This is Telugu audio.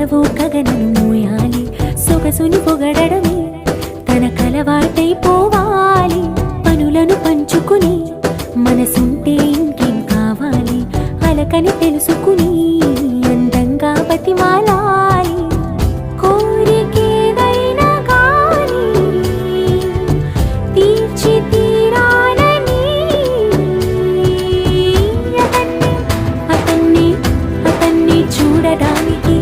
కలవో కగనను మోయాలి సొగసుని పొగడమే తన కలవాటైపోవాలి పనులను పంచుకుని మనసుంటే ఇంకేం కావాలి అలకని తెలుసుకుని అందంగా బతిమాలాలి కోరికేదైనా గాని తీర్చి తీరాలని అతన్ని చూడడానికి